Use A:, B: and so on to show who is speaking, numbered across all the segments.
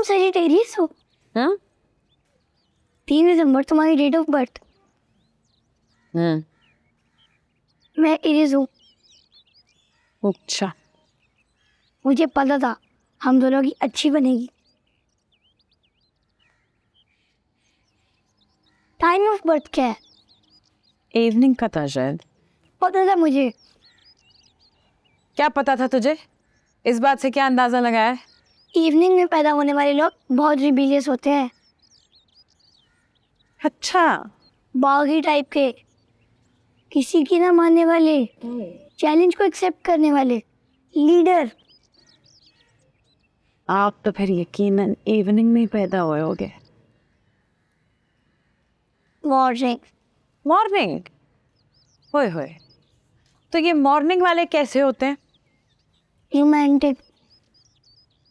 A: Sagittarius हो?
B: हाँ
A: 3 दिसंबर तुम्हारी डेट ऑफ बर्थ। मैं एरीज हूँ।
B: अच्छा
A: मुझे पता था हम दोनों की अच्छी बनेगी। टाइम ऑफ बर्थ क्या है?
B: इवनिंग का था शायद।
A: पता था मुझे।
B: क्या पता था तुझे? इस बात से क्या अंदाजा लगाया है?
A: इवनिंग में पैदा होने वाले लोग बहुत रिबीलियस होते हैं।
B: अच्छा
A: बागी टाइप के, किसी की ना मानने वाले, चैलेंज को एक्सेप्ट करने वाले, लीडर।
B: आप तो फिर यकीनन इवनिंग में ही पैदा हुए होगे।
A: मॉर्निंग।
B: मॉर्निंग? होए होए, तो ये मॉर्निंग वाले कैसे होते हैं?
A: रोमांटिक।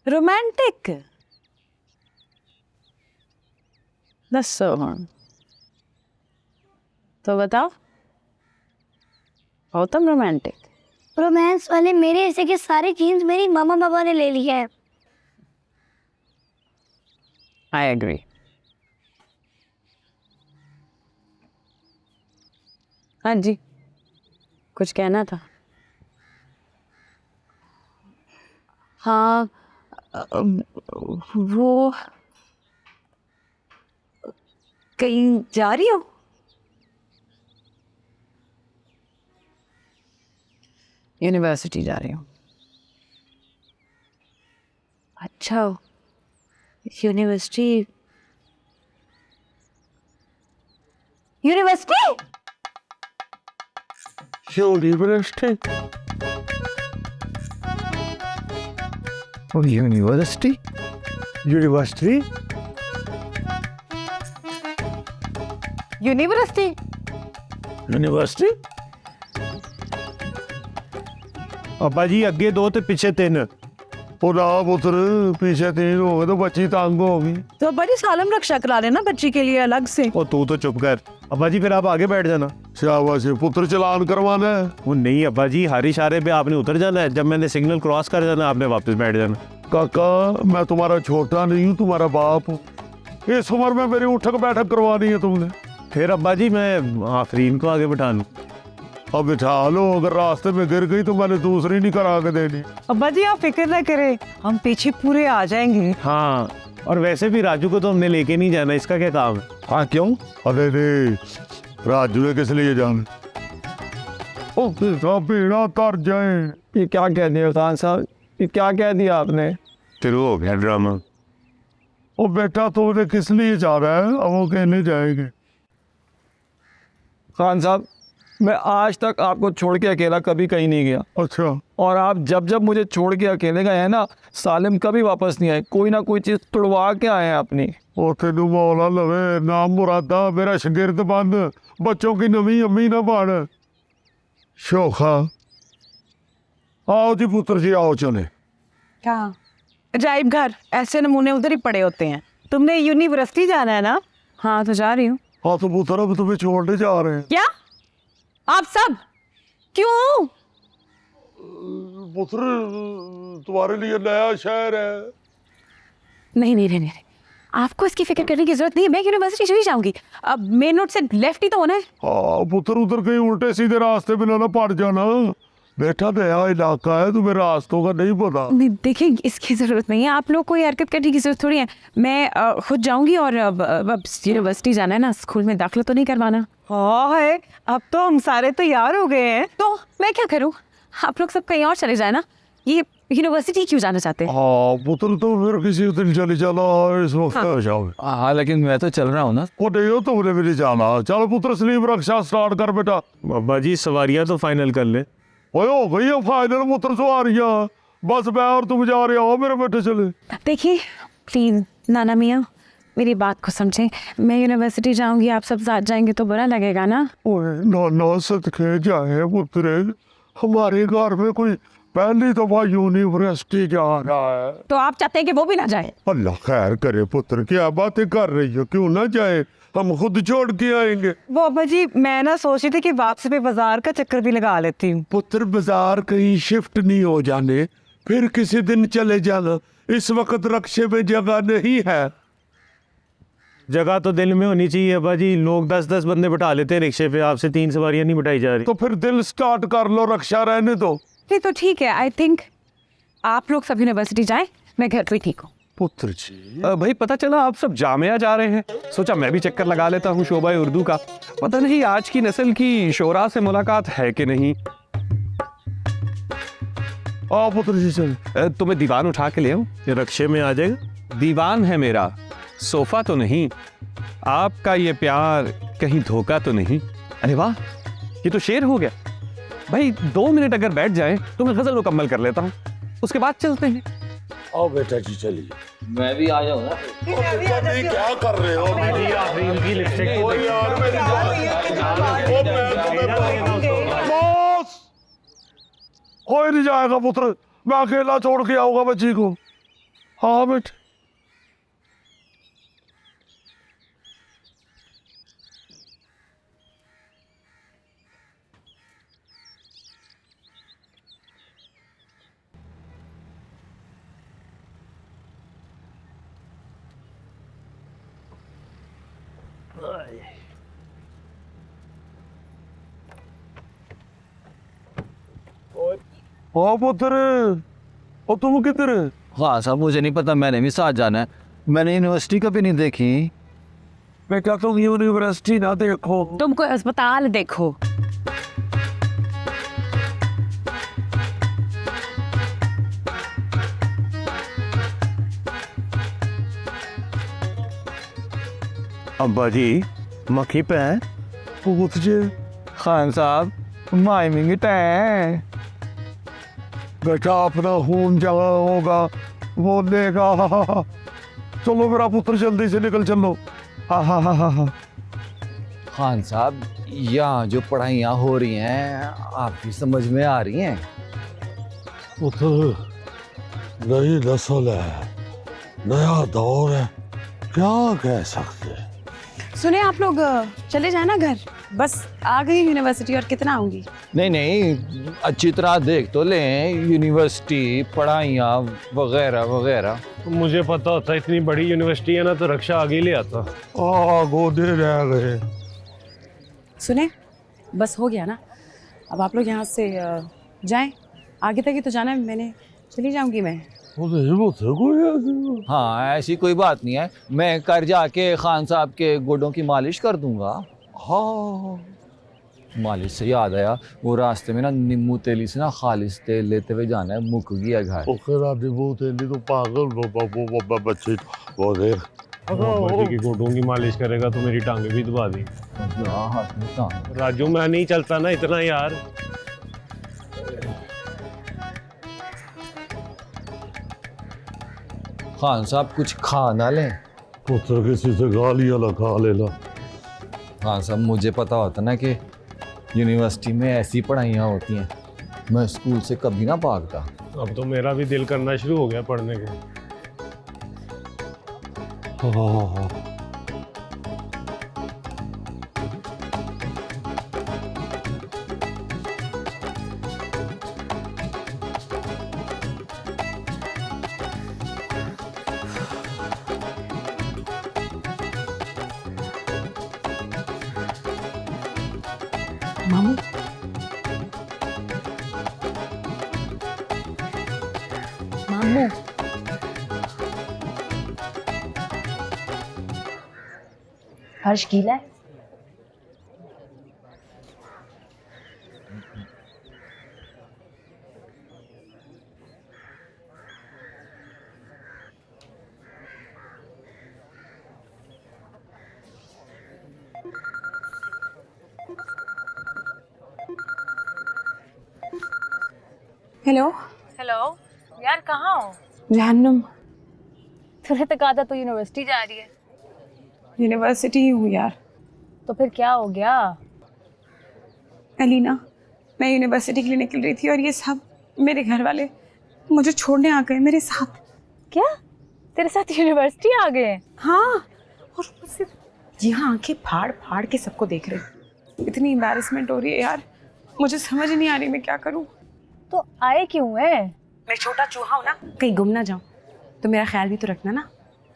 B: रोमांटिक? दसो तो बताओ, हो तुम रोमांटिक?
A: रोमांस वाले मेरे हिस्से के सारे जीन्स मेरी मामा बाबा ने ले लिया है।
B: I agree. हाँ जी, कुछ कहना था? हाँ वो कहीं जा रही हो? यूनिवर्सिटी जा रही हूँ। अच्छा, university? University?
C: University? University? University?
B: University?
C: University? अब्बा जी अगे 2 ते पिछे 3। और आप उधर पीछे 3 हो गए तो बच्ची तंग होगी।
B: तो बड़ी सालम रक्षा करा लेना बच्ची के लिए अलग से।
C: और तू तो चुप कर। अब्बा जी फिर आप आगे बैठ जाना। शाबाश, पुत्र चलान करवाना है। वो नहीं अब्बा जी, हर इशारे पे आपने उतर जाना है। जब मैंने सिग्नल क्रॉस कर जाना आपने वापस बैठ जाना। काका मैं तुम्हारा छोटा नहीं हूँ, तुम्हारा बाप हूँ। इस उम्र में मेरी उठक बैठक करवानी है तुमने। फिर अब्बा जी मैं आफरीन को आगे बैठा लूँ। अब बिठा लो, अगर रास्ते में गिर गई तो मैंने दूसरी नहीं करा के देनी।
B: अब्बा जी आप फिक्र ना करें, हम पीछे पूरे आ जाएंगे। हाँ, और वैसे भी राजू को तो हमने लेके नहीं जाना, इसका क्या काम है?
C: हाँ क्यों? अरे रे राजू ने किस लिए जाना? ओ पीड़ा तर जाए।
D: ये क्या कह दिया खान साहब, ये क्या कह दिया आपने?
C: तेरे हो गया ड्रामा। ओ बेटा तुमने किस लिए जा रहा है? अब वो कहने जाएंगे।
D: खान साहब मैं आज तक आपको छोड़ के अकेला कभी कहीं नहीं गया।
C: अच्छा।
D: और आप जब जब मुझे छोड़ के अकेले गए हैं ना, सालिम कभी वापस नहीं आए। कोई ना कोई चीज़ तुड़वा के आए हैं अपनी।
C: ओ तेनू मौला लवे, नाम मुरादा मेरा शगिर्द बंद, बच्चों की नवी अम्मी ना बन। शोखा आओ जी पुत्र जी, आओ चले।
B: क्या अजाइब घर, ऐसे नमूने उधर ही पड़े होते हैं। तुमने यूनिवर्सिटी जाना है ना? हाँ तो जा रही हूँ।
C: हाँ तो पुत्र अब तुम्हें छोड़ने जा रहे हैं।
B: क्या आप सब? क्यों?
C: पुत्र तुम्हारे लिए नया शहर है।
B: नहीं नहीं नहीं नहीं, आपको इसकी फिक्र करने की जरूरत नहीं है। मैं यूनिवर्सिटी चली जाऊंगी। अब मेन रोड से लेफ्ट ही तो होना है।
C: हाँ पुत्र उधर कहीं उल्टे सीधे रास्ते में ना पड़ जाना। बेटा नया इलाका है, तुम्हें रास्तों का नहीं पता।
B: नहीं देखिए, इसकी जरूरत नहीं है। आप लोग कोई हरकत करने की जरूरत थोड़ी है। मैं खुद जाऊंगी। और अब यूनिवर्सिटी जाना है ना, स्कूल में दाखिला तो नहीं करवाना। हाँ है, अब तो हम सारे तैयार हो गए हैं। तो मैं क्या करूँ? आप लोग सब कहीं और चले जाए ना। ये यूनिवर्सिटी क्यों जाना चाहते हैं?
C: हाँ पुत्र तो फिर किसी दिन चले जाना, इस वक्त
B: हाँ।
C: जाओ।
D: हाँ लेकिन मैं तो चल रहा हूँ ना।
C: वो नहीं हो तुमने भी नहीं जाना। चलो पुत्र स्लीप रक्षा स्टार्ट कर बेटा।
E: अब्बा जी सवारियां तो फाइनल कर ले।
C: ओए हो गई है फाइनल पुत्र सवारियां। बस मैं और तुम जा रहे हो, मेरे बेटे चले।
B: देखिए प्लीज नाना मियाँ, मेरी बात को समझें। मैं यूनिवर्सिटी जाऊंगी, आप सब साथ जाएंगे तो बुरा लगेगा ना।
C: ओए नाना सदके जाए पुत्र, हमारे घर में कोई पहली दफा यूनिवर्सिटी जा रहा है।
B: तो आप चाहते हैं कि वो भी ना जाए?
C: अल्लाह खैर करे पुत्र, क्या बातें कर रही हो? क्यों ना जाए, हम खुद छोड़ के आएंगे।
B: वो अब्बा जी मैं ना सोच रही थी कि वापसी पे बाजार का चक्कर भी लगा लेती हूँ।
C: पुत्र बाजार कहीं शिफ्ट नहीं हो जाने, फिर किसी दिन चले जाना। इस वक्त रक्शे में जगह नहीं है।
E: जगह तो दिल में होनी चाहिए अब्बा जी। लोग 10-10 बंदे बिठा लेते हैं रिक्शे पे, आपसे 3 सवारियां नहीं बिठाई जा रही।
C: तो फिर दिल स्टार्ट कर लो, रक्षा रहने दो।
B: नहीं तो ठीक है, आई थिंक आप लोग सब यूनिवर्सिटी जाएं, मैं घर पे ठीक हूँ।
C: पुत्र जी,
D: भाई पता चला आप सब जामिया जा रहे हैं, सोचा मैं भी चक्कर लगा लेता हूँ शोबा उर्दू का। पता नहीं आज की नस्ल की शोरा से मुलाकात है कि नहीं।
C: आओ पुत्र जी चल।
D: तुम्हें दीवान उठा के ले आऊं?
E: ये रक्शे में आ जाएगा।
D: दीवान है मेरा, सोफा तो नहीं। आपका ये प्यार कहीं धोखा तो नहीं? अरे वाह, ये तो शेर हो गया। भाई 2 मिनट अगर बैठ जाए तो मैं गजल मुकम्मल कर लेता हूँ, उसके बाद चलते हैं।
C: आओ बेटा जी चलिए।
F: मैं भी आ जाऊंगा।
C: क्या कर रहे हो? बॉस, कोई नहीं जाएगा पुत्र, मैं अकेला छोड़ के आऊंगा बच्ची को। हाँ बेटे। हाँ पुत्र, और तुम किधर?
F: हाँ साहब, मुझे नहीं पता, मैंने भी साथ जाना है। मैंने यूनिवर्सिटी कभी नहीं देखी।
C: बेटा तुम यूनिवर्सिटी ना देखो।
B: तुम कोई अस्पताल देखो।
E: अब्बा जी मक्खी पे है।
C: पुत्र जी,
D: खान साहब माइमिंग टाइम।
C: बेटा अपना खून जमा होगा वो देगा। चलो मेरा पुत्र जल्दी से निकल चलो। हाँ हाँ हाँ हाँ हाँ।
F: खान साहब, यहाँ जो पढ़ाइयाँ हो रही हैं आपकी समझ में आ रही हैं?
C: पुत्र नई नस्ल है, नया दौर है, क्या कह सकते।
B: सुने आप लोग चले जाए ना घर, बस आ गई यूनिवर्सिटी और कितना आऊंगी।
F: नहीं नहीं, अच्छी तरह देख तो लें, यूनिवर्सिटी, पढ़ाइयाँ वगैरह वगैरह।
E: मुझे पता होता इतनी बड़ी यूनिवर्सिटी है ना तो रक्षा आगे ले आता।
C: गोदे रह गए।
B: सुने, बस हो गया ना, अब आप लोग यहाँ से जाएं, आगे तक ही तो जाना है, मैंने चली जाऊंगी मैं।
F: हाँ ऐसी कोई बात नहीं है, मैं कर जाके खान साहब के गोडों की मालिश कर दूंगा।
C: हाँ
F: मालिश से याद आया, वो रास्ते में ना नींबू तेली से ना खालिश तेल लेते हुए जाना है, मुक गया घर।
C: नींबू तेली तो पागल बच्चे वो देख।
E: अब्बा जी की घोटों की मालिश करेगा तो मेरी टांगे भी दबा दी।
F: हाथ में टांग।
E: राजू मैं नहीं चलता ना इतना यार।
F: खान साहब कुछ खा ना लें।
C: पुत्र किसी से गालियां लगा लेना।
F: खान साहब मुझे पता होता ना कि यूनिवर्सिटी में ऐसी पढ़ाइयाँ होती हैं, मैं स्कूल से कभी ना भागता।
E: अब तो मेरा भी दिल करना शुरू हो गया पढ़ने के।
C: हाँ
B: मामू, मामू,
G: फर्श गीला है।
B: हेलो
G: हेलो यार, कहाँ हो?
B: जहन्नुम,
G: तुझे तो कहा था तू यूनिवर्सिटी जा रही है।
B: यूनिवर्सिटी ही हूँ यार।
G: तो फिर क्या हो गया?
B: अलीना, मैं यूनिवर्सिटी के लिए निकल रही थी और ये सब मेरे घर वाले मुझे छोड़ने आ गए मेरे साथ।
G: क्या तेरे साथ यूनिवर्सिटी आ गए?
B: हाँ, और सिर्फ यहाँ आंखें फाड़ फाड़ के सबको देख रहे। इतनी एम्बैरेसमेंट हो रही है यार, मुझे समझ नहीं आ रही मैं क्या करूँ।
G: तो आए क्यों है?
B: मैं छोटा चूहा हूँ ना, कहीं गुम ना जाऊँ। तो मेरा ख्याल भी तो रखना ना,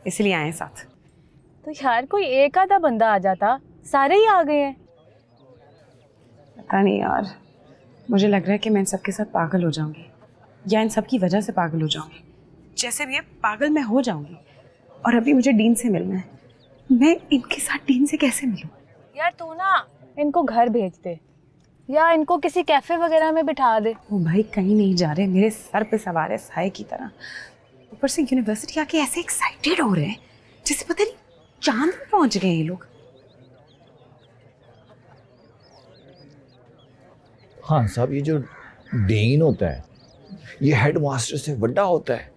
B: इसलिए आए साथ।
G: तो यार कोई एक आधा बंदा आ जाता, सारे ही आ गए हैं।
B: पता नहीं यार, मुझे लग रहा है कि मैं इन सब के साथ पागल हो जाऊंगी, या इन सब की वजह से पागल हो जाऊंगी। जैसे भी है पागल मैं हो जाऊंगी। और अभी मुझे डीन से मिलना है, मैं इनके साथ डीन से कैसे मिलूं?
G: यार तू ना इनको घर भेज दे या इनको किसी कैफे वगैरह में बिठा दे।
B: वो भाई कहीं नहीं जा रहे, मेरे सर पे सवार है साए की तरह। ऊपर से यूनिवर्सिटी आके ऐसे एक्साइटेड हो रहे हैं जैसे पता नहीं चांद पे पहुंच गए ये लोग।
F: हाँ साहब, ये जो डीन होता है ये हेड मास्टर से बड़ा होता है।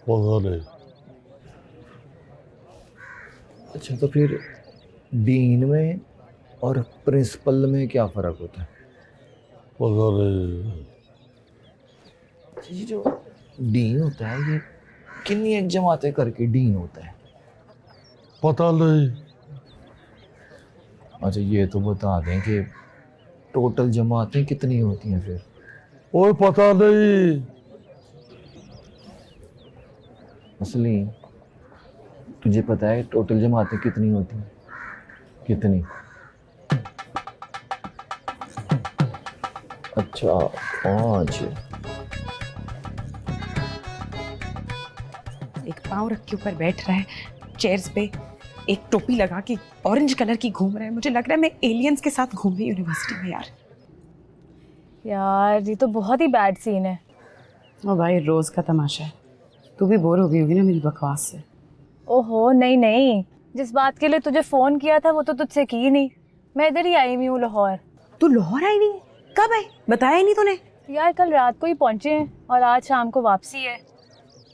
C: पता नहीं।
F: अच्छा तो फिर डीन में और प्रिंसिपल में क्या फ़र्क होता है?
C: पता नहीं।
F: ये जो डीन होता है ये कितनी एक जमातें करके डीन होता है?
C: पता नहीं।
F: अच्छा ये तो बता दें कि टोटल जमातें कितनी होती हैं फिर?
C: ओए पता नहीं।
F: असली तुझे पता है टोटल जमातें कितनी होती हैं? कितनी? अच्छा 5।
B: एक पाँव रख के ऊपर बैठ रहा है चेयर्स पे, एक टोपी लगा के ऑरेंज कलर की घूम रहा है। मुझे लग रहा है मैं एलियंस के साथ घूम रही यूनिवर्सिटी में यार।
G: यार ये तो बहुत ही बैड सीन है।
B: ओ भाई रोज का तमाशा है। तू भी बोर हो गई होगी ना मेरी बकवास से।
G: ओहो नहीं नहीं, जिस बात के लिए तुझे फ़ोन किया था वो तो तुझसे की ही नहीं। मैं इधर ही आई हुई हूँ लाहौर।
B: तू लाहौर आई नहीं? कब आई? बताया ही नहीं तूने।
G: यार कल रात को ही पहुँचे हैं और आज शाम को वापसी है।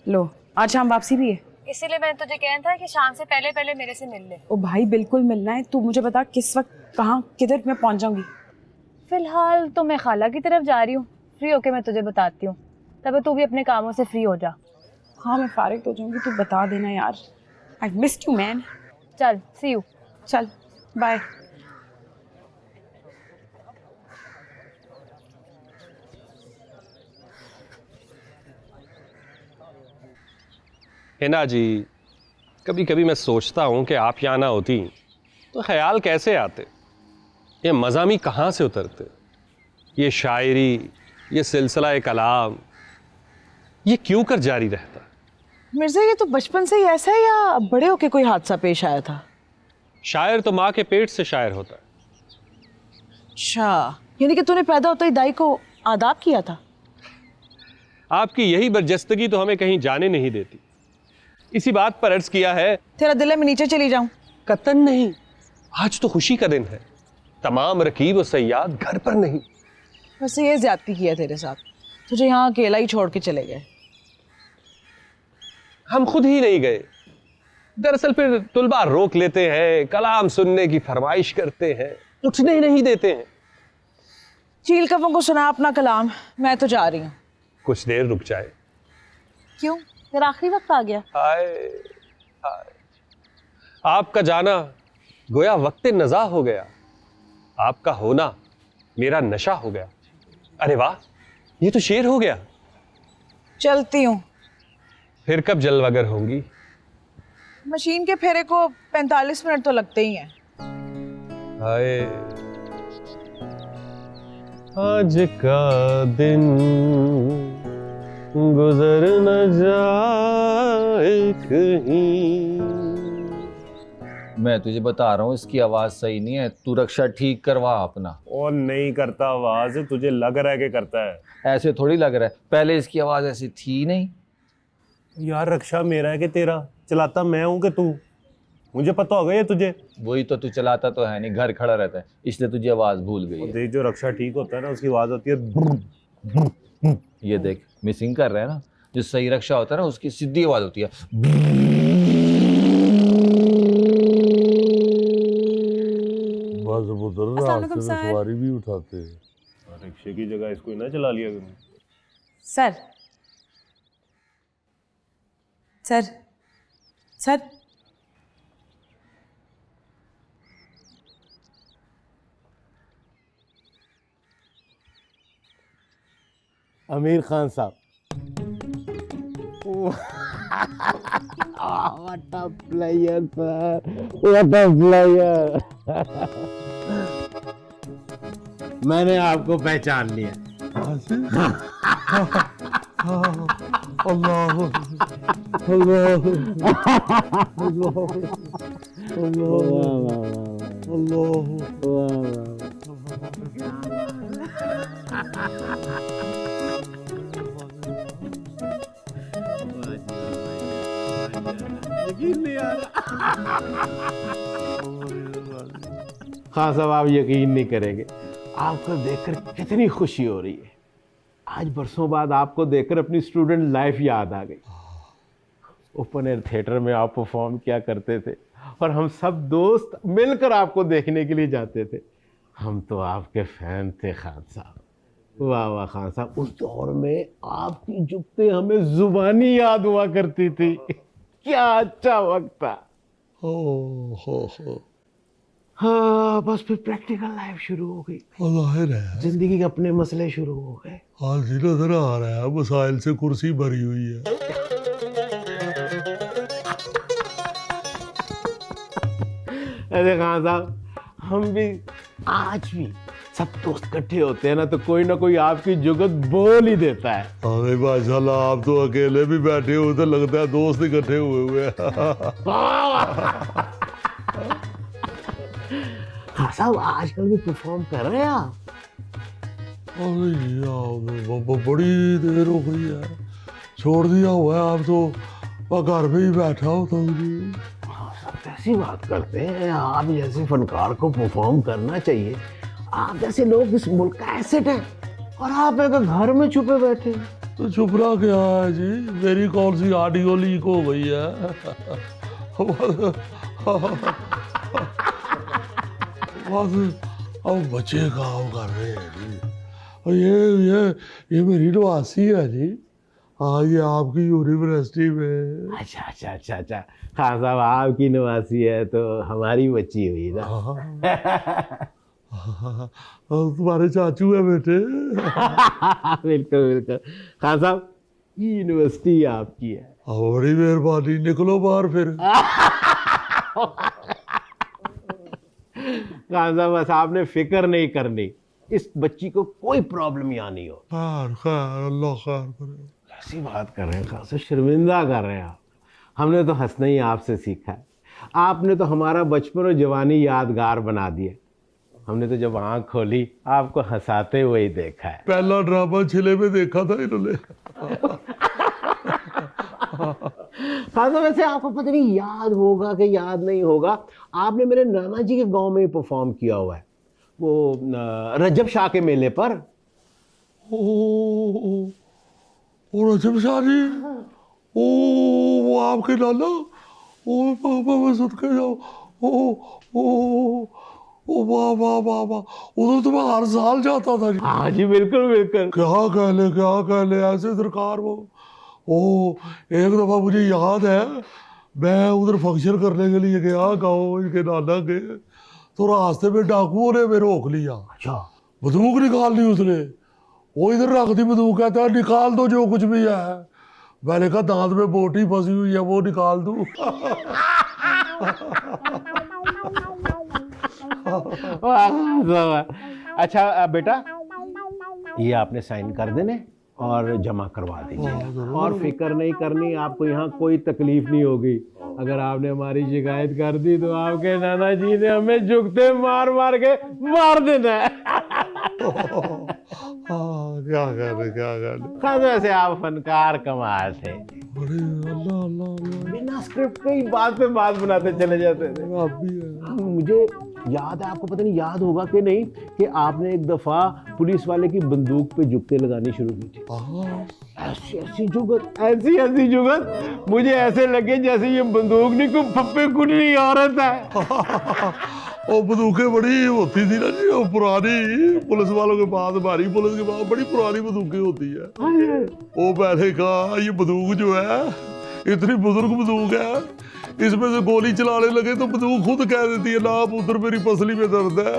B: लो आज शाम वापसी भी है।
G: इसीलिए मैंने तुझे कहना था कि शाम से पहले पहले मेरे से मिल ले।
B: ओ भाई बिल्कुल मिलना है। तू मुझे बता किस वक्त कहाँ किधर मैं पहुँच जाऊँगी।
G: फिलहाल तो मैं खाला की तरफ जा रही हूँ, फ्री होके मैं तुझे बताती हूँ, तब तू भी अपने कामों से फ्री हो जा।
B: हाँ मैं फारिग हो जाऊँगी, तू बता देना यार। I missed you man.
G: चल सी यू।
B: चल बाय।
D: हिना जी, कभी कभी मैं सोचता हूँ कि आप यहाँ ना होती तो ख्याल कैसे आते, ये मज़ामी कहाँ से उतरते, ये शायरी, ये सिलसिला कलाम, ये क्यों कर जारी रहता।
H: मिर्जा ये तो बचपन से ही ऐसा है या बड़े होके कोई हादसा पेश आया था?
D: शायर तो माँ के पेट से शायर होता है।
H: अच्छा, यानी कि तूने पैदा होते ही दाई को आदाब किया था?
D: आपकी यही बरजस्तगी तो हमें कहीं जाने नहीं देती। इसी बात पर अर्ज किया है।
H: तेरा दिल है मैं नीचे चली जाऊं?
D: कतन नहीं, आज तो खुशी का दिन है, तमाम रकीब और सयाद घर पर नहीं।
H: वैसे ये ज्यादती किया तेरे साथ, तुझे यहाँ अकेला ही छोड़ के चले गए।
D: हम खुद ही नहीं गए, दरअसल फिर तुलबा रोक लेते हैं, कलाम सुनने की फरमाइश करते हैं, उठने ही नहीं देते हैं।
H: चील कफों को सुना अपना कलाम, मैं तो जा रही हूँ।
D: कुछ देर रुक जाए।
H: क्यों, तेरा आखिरी वक्त आ गया?
D: हाय हाय, आपका जाना गोया वक्त नज़ा हो गया, आपका होना मेरा नशा हो गया। अरे वाह, ये तो शेर हो गया।
H: चलती हूँ।
D: फिर कब जलवागर होंगी?
H: मशीन के फेरे को 45 मिनट तो लगते ही हैं।
D: हाय, आज का दिन गुजर न जाए कहीं।
F: मैं तुझे बता रहा हूँ इसकी आवाज़ सही नहीं है, तू रक्षा ठीक करवा अपना।
E: और नहीं करता आवाज, तुझे लग रहा है कि करता है।
F: ऐसे थोड़ी लग रहा है, पहले इसकी आवाज़ ऐसी थी नहीं।
E: यार रक्षा मेरा है कि तेरा? चलाता मैं हूँ कि तू? मुझे पता होगा ये तुझे।
F: वही तो तू चलाता तो है नहीं, घर खड़ा रहता है, इसलिए तुझे आवाज़ भूल गई है।
E: देख जो रक्षा ठीक होता है ना उसकी आवाज होती है।
F: ये देख मिसिंग कर रहा है ना, जो सही रक्षा होता है ना उसकी सीधी आवाज़ होती है।
C: बस उधर
B: अस्सलाम वालेकुम सर।
C: सवारी भी उठाते हैं। रिक्शे की जगह इसको ही ना चला लिया करूँ।
B: Sir sir sir
C: Aamir Khan साहब। What a player, sir. What a player. मैंने आपको पहचान लिया। हाँ साहब, आप यकीन नहीं करेंगे, आपको देखकर कितनी खुशी हो रही है। आज बरसों बाद आपको देखकर अपनी स्टूडेंट लाइफ याद आ गई। ओपन एयर थिएटर में आप परफॉर्म किया करते थे और हम सब दोस्त मिलकर आपको देखने के लिए जाते थे। हम तो आपके फैन थे खान साहब। वाह वाह खान साहब, उस दौर में आपकी जुगते हमें जुबानी याद हुआ करती थी। क्या अच्छा वक्त था। हाँ, बस फिर प्रैक्टिकल लाइफ शुरू हो गई,
I: जाहिर है
C: जिंदगी के अपने मसले शुरू हो गए।
I: हाल जी नजर आ रहा है, मसाइल से कुर्सी भरी हुई है।
C: अरे खान साहब, हम भी आज भी सब दोस्त इकट्ठे होते हैं ना, तो कोई ना कोई आपकी जुगत बोल ही देता है।
I: अरे माशाल्लाह, आप तो अकेले भी बैठे हुए तो लगता है दोस्त इकट्ठे हुए हैं।
C: हाँ साहब, आजकल भी परफॉर्म कर रहे हैं आप?
I: अरे यार, बड़ी देर हो गई है, छोड़ दिया हुआ है। आप तो मैं घर में ही बैठा होता हूँ।
C: हाँ साहब, कैसी बात करते हैं, आप जैसे फनकार को परफॉर्म करना चाहिए। आप जैसे लोग इस मुल्क का एसेट है और आप एक घर में छुपे बैठे हैं।
I: तो छुपना क्या है जी, मेरी कौन सी ऑडियो लीक हो गई है। बस अब बच्चे काम कर रहे हैं जी। और ये मेरी नवासी है जी। हाँ, ये आपकी यूनिवर्सिटी में।
C: अच्छा अच्छा अच्छा अच्छा, खान साहब आपकी नवासी है तो हमारी बच्ची हुई ना।
I: तुम्हारे चाचू है बेटे।
C: बिल्कुल बिल्कुल खान साहब, ये यूनिवर्सिटी आपकी है।
I: बड़ी मेहरबानी, निकलो बाहर फिर।
C: खान साहब, बस आपने फिक्र नहीं करनी, इस बच्ची को कोई प्रॉब्लम यहाँ नहीं हो।
I: खैर खैर, अल्लाह खैर करे।
C: कैसी बात कर रहे हैं खान साहब, शर्मिंदा कर रहे हैं आप। हमने तो हंसना ही आपसे सीखा है। आपने तो हमारा बचपन और जवानी यादगार बना दिया। हमने तो जब आँख खोली आपको हंसाते हुए ही देखा है।
I: पहला ड्रामा छिले में देखा था इन्होंने।
C: खान साहब, वैसे आपको पता नहीं याद होगा कि याद नहीं होगा, आपने मेरे नाना जी के गांव में परफॉर्म किया हुआ है, वो रजब शाह के मेले पर।
I: ओ रजब शाह जी, ओ वो आपके नाना, ओ पापा मैं सुन के जाओ। ओ वाह वाह वाह वाह, उधर तो मैं हर साल जाता था जी।
C: हाँ जी, बिल्कुल बिल्कुल।
I: क्या कह ले ऐसे सरकार वो। ओ एक दफ़ा मुझे याद है, मैं उधर फंक्शन करने के लिए गया गाँव इनके नाना के, तो रास्ते में डाकुओं ने मैं रोक लिया।
C: अच्छा।
I: बंदूक निकालनी उसने, वो इधर रख दी बंदूक, कहता है निकाल दो जो कुछ भी है। मैंने कहा दांत में बोटी फंसी हुई है, वो निकाल दूँ।
C: अच्छा बेटा, ये आपने साइन कर देने और जमा करवा दीजिए, और फिक्र नहीं करनी, आपको यहाँ कोई तकलीफ नहीं होगी। अगर आपने हमारी शिकायत कर दी तो आपके नाना जी ने हमें जुगते मार मार के मार देना है।
I: क्या कर
C: खास वैसे आप फनकार कमाल थे,
I: अरे अल्लाह अल्लाह अल्लाह,
C: बिना स्क्रिप्ट के ही बात पे बात बनाते चले जाते थे।
I: आप भी है।
C: मुझे याद है, आपको पता नहीं याद होगा कि नहीं, कि आपने एक दफा पुलिस वाले की बंदूक पे जुगते लगानी शुरू की थी। ऐसी ऐसी जुगत मुझे ऐसे लगे जैसे ये बंदूक नहीं को फप्पे कुटनी औरत है।
I: वो बंदूकें बड़ी होती थी ना जी, वो पुरानी पुलिस वालों के पास, हमारी पुलिस के पास बड़ी पुरानी बंदूकें होती है। वो मैंने कहा ये बंदूक जो है इतनी बुजुर्ग बंदूक है, इसमें से गोली चलाने लगे तो बंदूक खुद कह देती है ना, आप उधर मेरी पसली में दर्द है।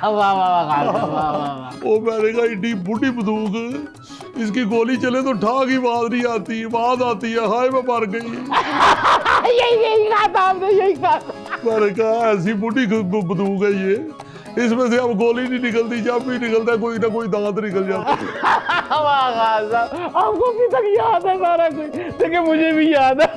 I: वाह वाह वाह। ओ मैंने कहा इतनी बूढ़ी बंदूक, इसकी गोली चले तो ठाक ही बात नहीं आती, बात आती है हाय मैं मर गई। यही कहा था आपने, यही कहा। मैंने कहा ऐसी बूढ़ी बंदूक है ये, इसमें से अब गोली नहीं निकलती, जब भी निकलता है कोई ना कोई दांत निकल जाता है। आपको अभी तक याद है सारा कुछ, लेकिन मुझे भी याद है।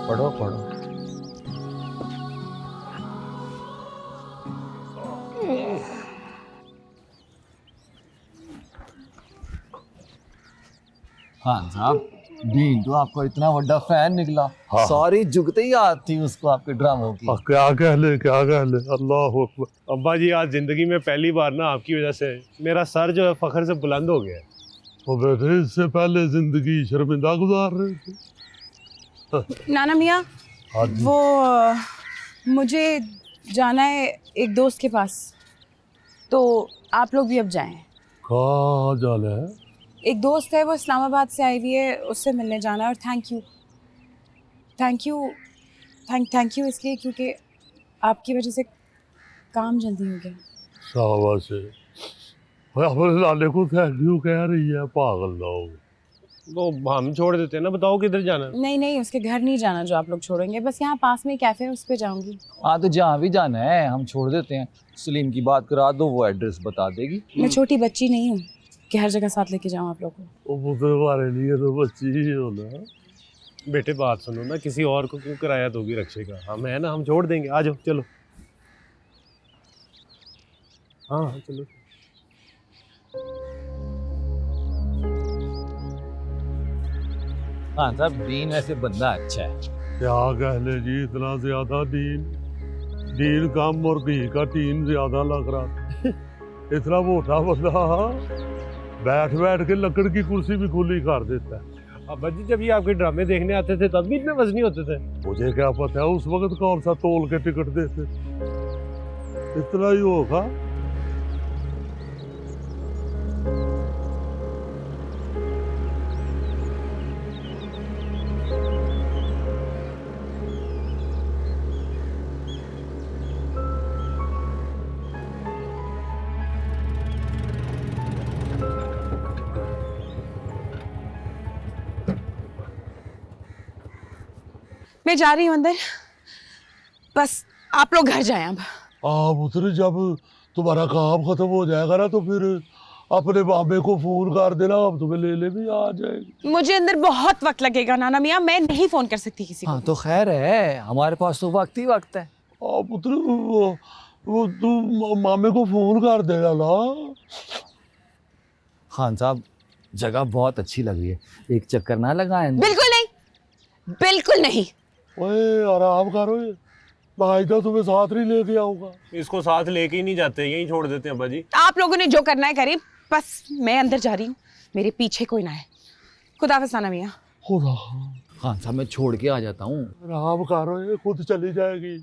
F: पढ़ो पढ़ो। हाँ साहब, डीन तो आपका इतना बड़ा फैन निकला।
I: हाँ।
F: सारी जुगते ही याद थी उसको आपके ड्रामों की।
I: क्या कह ले, क्या कह ले, अल्लाह अकबर।
E: अब्बा जी आज जिंदगी में पहली बार ना आपकी वजह से मेरा सर जो है फखर से बुलंद हो गया है।
I: वो बेटे इससे पहले जिंदगी शर्मिंदा गुजार रहे थे।
H: नाना मियाँ,
I: हाँ जी।
H: वो मुझे जाना है एक दोस्त के पास, तो आप लोग भी अब जाएं।
I: कहाँ जाना है?
H: एक दोस्त है, वो इस्लामाबाद से आई हुई है, उससे मिलने जाना है। और थैंक यू इसलिए क्योंकि आपकी वजह से काम जल्दी हो गया।
I: शाबाश है। अपने लाले को थैंक यू कह रही है, पागल लोग।
E: वो हम छोड़ देते हैं ना, बताओ किधर जाना है?
H: नहीं, उसके घर नहीं जाना जो आप लोग छोड़ेंगे, बस यहाँ पास में कैफ़े है उस पर जाऊँगी।
F: हाँ तो जहाँ भी जाना है हम छोड़ देते हैं। सलीम की बात करा दो, वो एड्रेस बता देगी।
H: मैं छोटी बच्ची नहीं हूँ कि हर जगह साथ लेके जाऊँ आप लोग को।
I: वो हमारे लिए तो बच्ची ही हो ना।
E: बेटे बात सुनो ना, किसी और को क्यों किराया दोगी रक्षे का? हम है ना, हम छोड़ देंगे। आ जाओ चलो। हाँ चलो।
F: हाँ साहब, डीन वैसे बंदा अच्छा है।
I: क्या कह ले जी, इतना ज्यादा डीन कम और घी का टीन ज्यादा लग रहा था। इतना मोटा बंदा बैठ बैठ के लकड़ की कुर्सी भी खुली कर देता है।
E: अब्बा जी जब ये आपके ड्रामे देखने आते थे तब भी इतने वजनी होते थे?
I: मुझे क्या पता है उस वक्त कौन सा तोल के टिकट देते, इतना ही होगा।
H: मैं जा रही हूँ अंदर, बस आप लोग घर जाएं अब।
I: आप उतरे, जब तुम्हारा काम खत्म हो जाएगा ना तो फिर अपने बाबे को फोन कर देना, हम तुम्हें लेने भी आ जाएंगे।
H: मुझे अंदर बहुत वक्त लगेगा नाना मियाँ, मैं नहीं फोन कर सकती किसी को।
F: हाँ तो खैर है, हमारे पास तो वक्त ही वक्त है।
I: आप उतरे, वो तू मामे को फोन कर देना ना।
F: खान साहब, जगह बहुत अच्छी लग रही है, एक चक्कर ना लगाएं?
H: बिल्कुल नहीं, बिल्कुल नहीं।
I: ओए आराम करो, भाई तो तुम्हें साथ नहीं लेके आऊंगा।
E: इसको साथ लेके ही नहीं जाते, यहीं छोड़ देते हैं अब्बा जी।
H: आप लोगों ने जो करना है करिए, बस मैं अंदर जा रही हूँ। मेरे पीछे कोई ना है। खुदाफिज नाना मियाँ।
I: खुदा
F: खान साहब मैं छोड़ के आ जाता हूँ।
I: आराम करो, ये खुद चली जाएगी।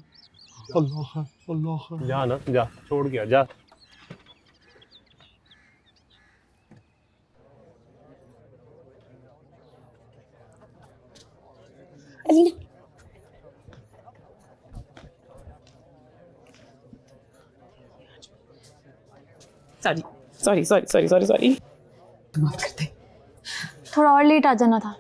I: अल्लाह अल्लाह।
E: जा ना, जा, छोड़ के आ, जा।
H: Alina sorry sorry sorry sorry sorry sorry माफ कर दे।
G: थोड़ा और लेट आ जाना था।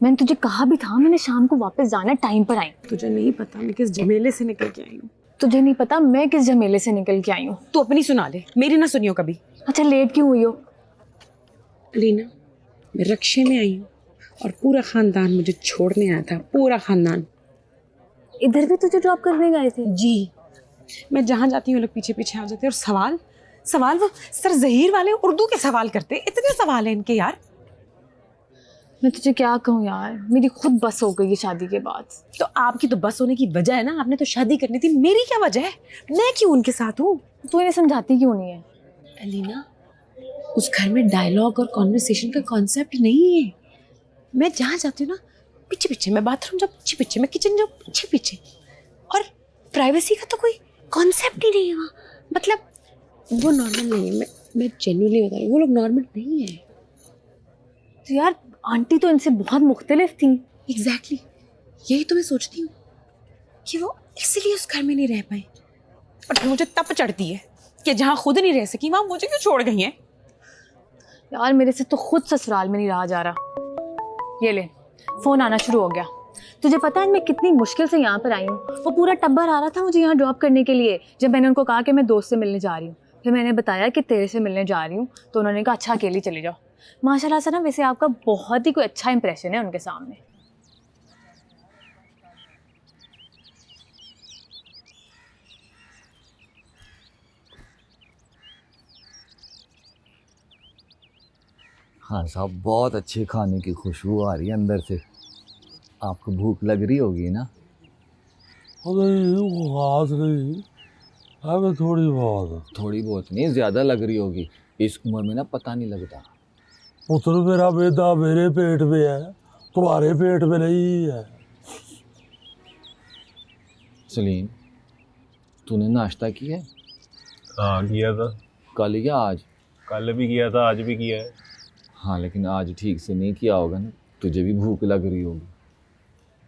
G: मैंने तुझे कहा भी था मैंने शाम को वापस जाना है, टाइम पर आई।
H: तुझे नहीं पता मैं किस झमेले से निकल के आई हूँ।
G: तुझे नहीं पता मैं किस झमेले से निकल के आई हूँ।
H: तू अपनी सुना ले, मेरी ना सुनियो कभी।
G: अच्छा लेट क्यों हुई हो?
H: अलीना मैं रक्षे में आई हूँ और पूरा खानदान मुझे छोड़ने आया था, पूरा खानदान।
G: इधर भी तुझे ड्रॉप करने गए थे?
H: जी, मैं जहाँ जाती हूँ लोग पीछे पीछे आ जाते हैं। और सवाल सवाल वो सर जहीर वाले उर्दू के सवाल करते, इतने सवाल हैं इनके यार।
G: मैं तुझे क्या कहूँ यार, मेरी खुद बस हो गई शादी के बाद।
H: तो आपकी तो बस होने की वजह है ना, आपने तो शादी करनी थी। मेरी क्या वजह है? मैं क्यों उनके साथ हूँ?
G: तू इन्हें समझाती क्यों नहीं है?
H: अलीना उस घर में डायलॉग और कॉन्वर्सेशन का कॉन्सेप्ट नहीं है। मैं जहाँ जाती हूँ ना पीछे पीछे, मैं बाथरूम जाऊँ पीछे पीछे, मैं किचन जाऊँ पीछे पीछे, और प्राइवेसी का तो कोई कॉन्सेप्ट ही नहीं है वहाँ। मतलब वो नॉर्मल नहीं है। मैं जेन्युइनली बता रही हूँ, वो लोग नॉर्मल नहीं है।
G: तो यार आंटी तो इनसे बहुत मुख्तलिफ थी।
H: एग्जैक्टली यही तो मैं सोचती हूँ कि वो इसलिए उस घर में नहीं रह पाए। और फिर मुझे तप चढ़ती है कि जहाँ खुद नहीं रह सकी वहाँ मुझे क्यों छोड़ गई हैं।
G: यार मेरे से तो खुद ससुराल में नहीं रहा जा रहा। ये ले फ़ोन आना शुरू हो गया। तुझे पता है मैं कितनी मुश्किल से यहाँ पर आई हूँ। वो पूरा टब्बर आ रहा था मुझे यहाँ ड्रॉप करने के लिए। जब मैंने उनको कहा कि मैं दोस्त से मिलने जा रही हूँ, फिर मैंने बताया कि तेरे से मिलने जा रही हूँ, तो उन्होंने कहा अच्छा अकेली चली जाओ। माशाल्लाह से ना वैसे आपका बहुत ही कोई अच्छा इंप्रेशन है उनके सामने।
F: खान साहब बहुत अच्छे खाने की खुशबू आ रही है अंदर से। आपको भूख लग रही होगी ना?
I: अरे खास नहीं, अबे थोड़ी बहुत।
F: थोड़ी बहुत नहीं, ज़्यादा लग रही होगी। इस उम्र में ना पता नहीं लगता।
I: पुत्र मेरा बेटा मेरे पेट में है, तुम्हारे पेट में नहीं है।
F: सलीम तूने नाश्ता किया है?
E: हाँ किया था,
F: कल या आज?
E: कल भी किया था, आज भी किया है।
F: हाँ लेकिन आज ठीक से नहीं किया होगा ना, तुझे भी भूख लग रही होगी।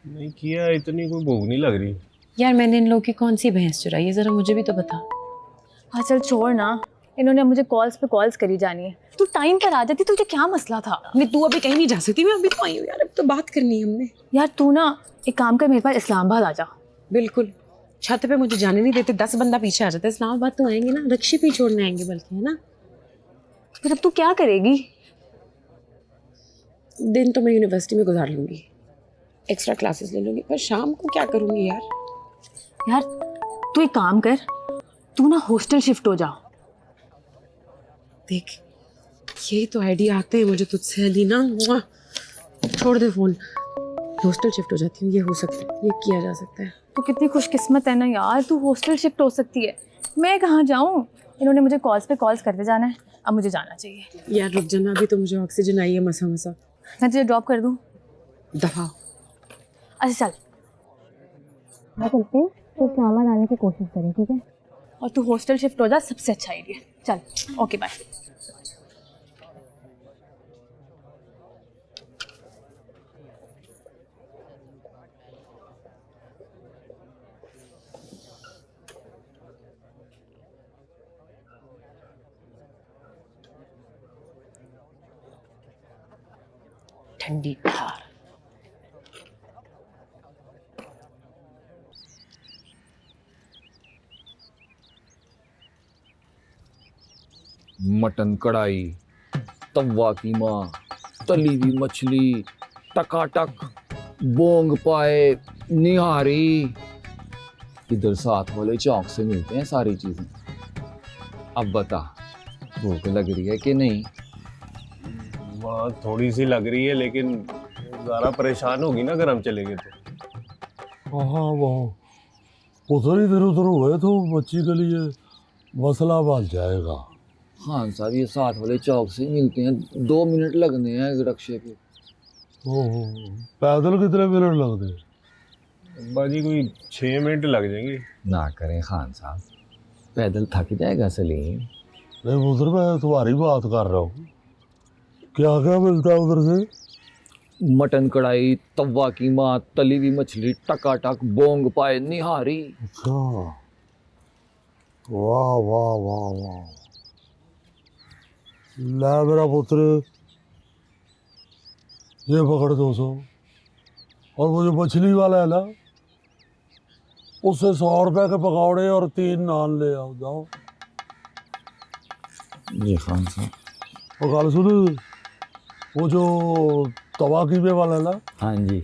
E: नहीं किया, इतनी कोई भूख नहीं लग रही।
H: यार मैंने इन लोगों की कौन सी भैंस चुराई है, ज़रा मुझे भी तो बता।
G: हाँ चल छोड़ ना, इन्होंने मुझे कॉल्स पे कॉल्स करी जानी है। तू टाइम पर आ जाती, तुझे क्या मसला था?
H: नहीं तू अभी कहीं नहीं जा सकती, मैं अभी तो आई हूँ यार, अब तो बात करनी है हमने।
G: यार तू ना एक काम कर, मेरे पास इस्लामाबाद आ जा।
H: बिल्कुल, छत पे मुझे जाने नहीं देते, 10 बंदा पीछे आ जाता है। इस्लामाबाद तो आएंगे ना, रक्षे पे ही छोड़ने आएंगे बल्कि, है ना।
G: तो फिर अब तू क्या करेगी?
H: दिन तो मैं यूनिवर्सिटी में गुजार लूँगी, एक्स्ट्रा क्लासेस ले लूँगी, पर शाम को क्या करूँगी यार।
G: यार तू एक काम कर, तू ना हॉस्टल शिफ्ट हो जा।
H: देख यही तो आइडिया आते हैं मुझे तुझसे अलीना। मुआ। छोड़ दे फ़ोन, हॉस्टल शिफ्ट हो जाती हूँ, ये हो सकता है, ये किया जा सकता है।
G: तू कितनी खुशकिस्मत है ना यार, तू हॉस्टल शिफ्ट हो सकती है। मैं कहाँ जाऊँ? इन्होंने मुझे कॉल्स पे कॉल्स करते जाना है, अब मुझे जाना चाहिए।
H: यार रुक जाना, अभी तो मुझे ऑक्सीजन आई है मसा मसा।
G: मैं तुझे ड्रॉप कर दूँ?
H: दफा।
G: अच्छा चल मैं चलती हूँ, तो इस्लामाबाद आने की कोशिश करें, ठीक है? और तू हॉस्टल शिफ्ट हो जा, सबसे अच्छा आइडिया। चल ओके बाय।
H: ठंडी ठार।
F: मटन कढ़ाई, तवा कीमा, तली हुई मछली, टकाटक, बोंग पाए, निहारी। इधर साथ वाले चौक से मिलते हैं सारी चीजें। अब बता भूख लग रही है कि नहीं?
E: वहाँ थोड़ी सी लग रही है, लेकिन ज़रा परेशान होगी ना अगर हम चलेंगे तो।
I: हाँ वो उधर इधर उधर हुए तो बच्ची के लिए मसला बन जाएगा।
F: खान साहब ये साथ वाले चौक से मिलते हैं, 2 मिनट लगने हैं एक रक्शे पे।
I: ओहो, पैदल कितने मिनट लगते हैं?
E: अब्बा जी कोई 6 मिनट लग जाएंगे।
F: ना करें खान साहब, पैदल थक जाएगा सलीम।
I: नहीं उधर मैं तुम्हारी बात कर रहा हूँ, क्या क्या मिलता है उधर से?
F: मटन कढ़ाई, तवा कीमा, तली हुई मछली, टकाटक, बोंग पाए, निहारी।
I: अच्छा, वाह वाह वाह वाह। ला मेरा पुत्र, ये पकड़ 200, और वो जो मछली वाला है ना, उससे 100 रुपए के पकौड़े और 3 नान ले आओ, जाओ।
F: जी खान साहब।
I: और गाल सुन, वो जो तवा कीमे वाला है ना,
F: हाँ जी।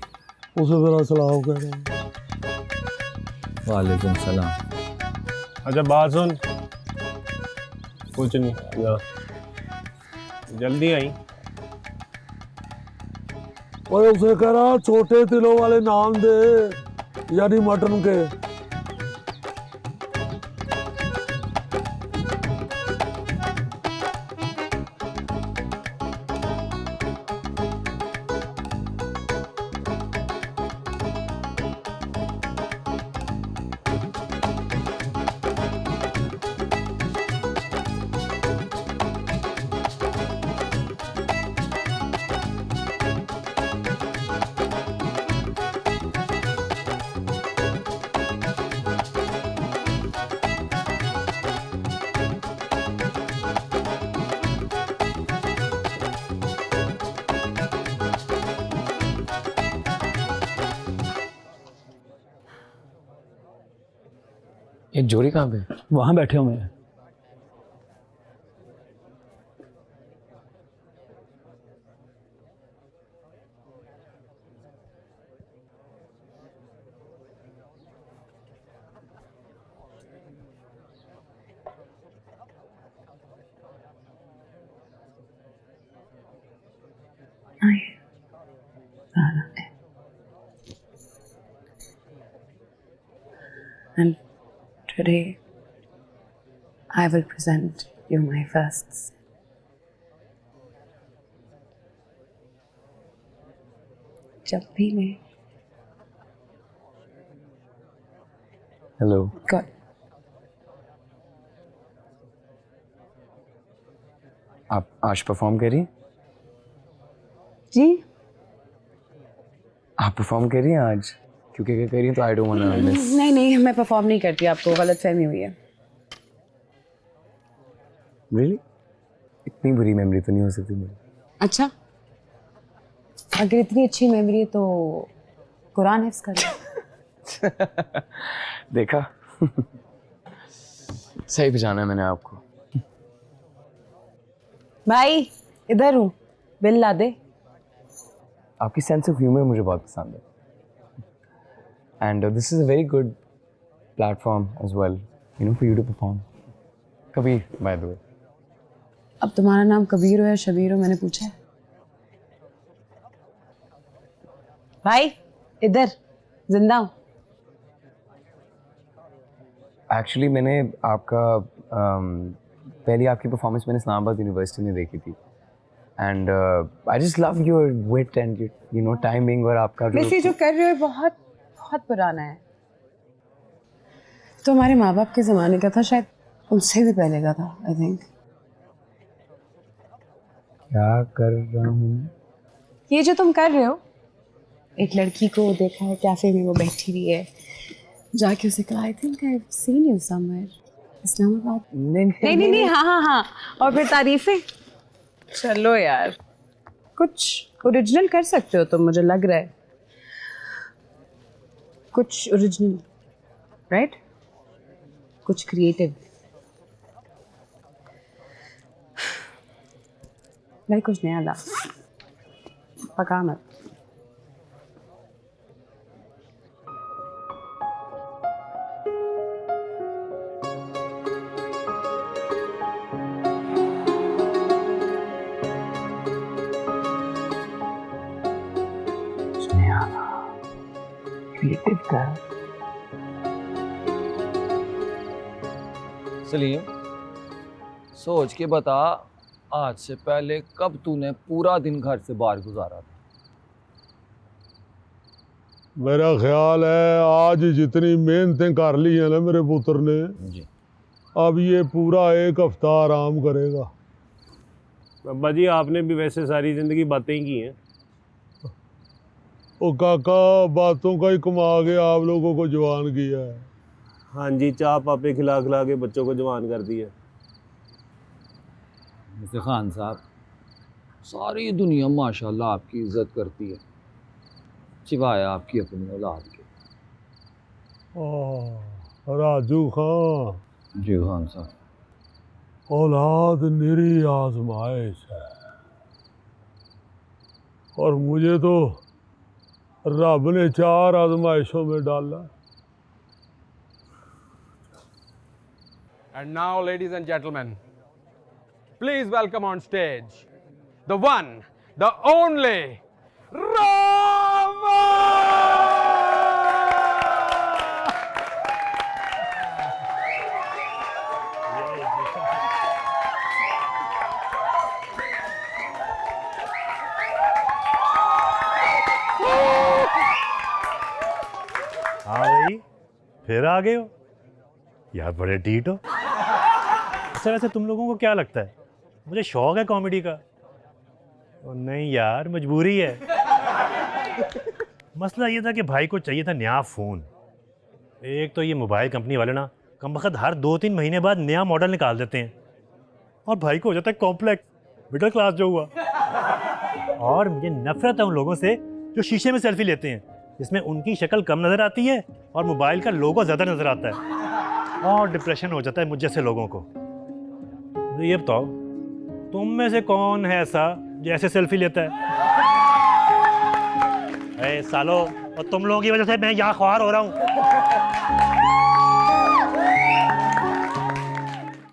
I: उसे मेरा सलाम कह रहा हूँ।
F: वालेकुम सलाम।
E: अच्छा बात सुन, कुछ नहीं जा, जल्दी आई।
I: और उसे कह रहा छोटे तिलों वाले नान दे, यानी मटन के।
F: ये जोड़ी कहाँ पे?
J: वहाँ बैठे हुए हैं।
H: And today, I will present you my first sin. जब भी मैं
F: हेलो।
H: God,
F: आप आज परफॉर्म करिए।
H: जी
F: आप परफॉर्म करिए आज, क्योंकि अगर करिए तो I don't want to miss.
H: नहीं मैं परफॉर्म नहीं करती, आपको गलत फहमी हुई है।
F: रियली? इतनी बुरी मेमोरी तो नहीं हो सकती मेरी।
H: अच्छा, अगर इतनी अच्छी मेमोरी है तो कुरान हिफ्ज कर लो।
F: देखा सही पहचाना है मैंने आपको।
H: भाई इधर हूँ, बिल ला दे।
F: आपकी सेंस ऑफ ह्यूमर मुझे बहुत पसंद है, and this is a very good platform as well, you know, for you to perform. Kabir, by the way.
H: अब तुम्हारा नाम कबीर हो या शबीर हो, मैंने पूछा है? भाई इधर, जिंदा हूँ।
F: एक्चुअली मैंने आपका पहली आपकी परफॉर्मेंस मैंने इस्लामाबाद यूनिवर्सिटी में देखी थी, and I just love your wit and you know timing, और आपका
H: वैसे जो कर रहे हो बहुत बहुत पुराना है, तो हमारे माँ बाप के ज़माने का था, शायद उनसे भी पहले का था। आई थिंक
F: क्या कर रहा हूँ
H: ये जो तुम कर रहे हो, एक लड़की को देखा है कैफे में, वो बैठी हुई है, जाके उसे कहा I think I have seen you somewhere, Islamabad. नहीं, हाँ, और फिर तारीफें। चलो यार, कुछ ओरिजिनल कर सकते हो तुम, मुझे लग रहा है कुछ ओरिजिनल, राइट? कुछ क्रिएटिव। भाई कुछ नया ला, पका मत।
F: क्रिएटिव का सोच के बता, आज से पहले कब तूने पूरा दिन घर से बाहर गुजारा था?
I: मेरा ख्याल है आज जितनी मेहनतें कर ली है ना मेरे पुत्र ने,
F: जी।
I: अब ये पूरा एक हफ्ता आराम करेगा।
E: अब्बा जी आपने भी वैसे सारी जिंदगी बातें ही की हैं।
I: ओ काका, बातों का ही कमा के आप लोगों को जवान किया है।
E: हाँ जी, चाय पापे खिला खिला के बच्चों को जवान कर दिया।
F: मिस्टर खान साहब, सारी दुनिया माशाल्लाह आपकी इज्जत करती है, सिवाय आपकी अपनी औलाद के।
I: राजू खान,
F: जी खान साहब।
I: औलाद निरी आजमाइश है, और मुझे तो रब ने 4 आजमाइशों में डाला।
J: And now, ladies and gentlemen, please welcome on stage the one, the only Rama!
C: हाँ भाई, फिर आ गए हो यार, बड़े डीट हो। अच्छा वैसे तुम लोगों को क्या लगता है मुझे शौक है कॉमेडी का? और नहीं यार, मजबूरी है। मसला ये था कि भाई को चाहिए था नया फ़ोन। एक तो ये मोबाइल कंपनी वाले ना कमबख्त हर 2-3 महीने बाद नया मॉडल निकाल देते हैं, और भाई को हो जाता है कॉम्प्लेक्स, मिडिल क्लास जो हुआ। और मुझे नफरत है उन लोगों से जो शीशे में सेल्फी लेते हैं, जिसमें उनकी शक्ल कम नज़र आती है और मोबाइल का लोगो ज़्यादा नज़र आता है, और डिप्रेशन हो जाता है मुझ जैसे लोगों को। तो ये बताओ, तुम में से कौन है ऐसा जो ऐसे सेल्फी लेता है? ए सालो, और तुम लोगों की वजह से मैं यहाँ ख्वार हो रहा हूँ।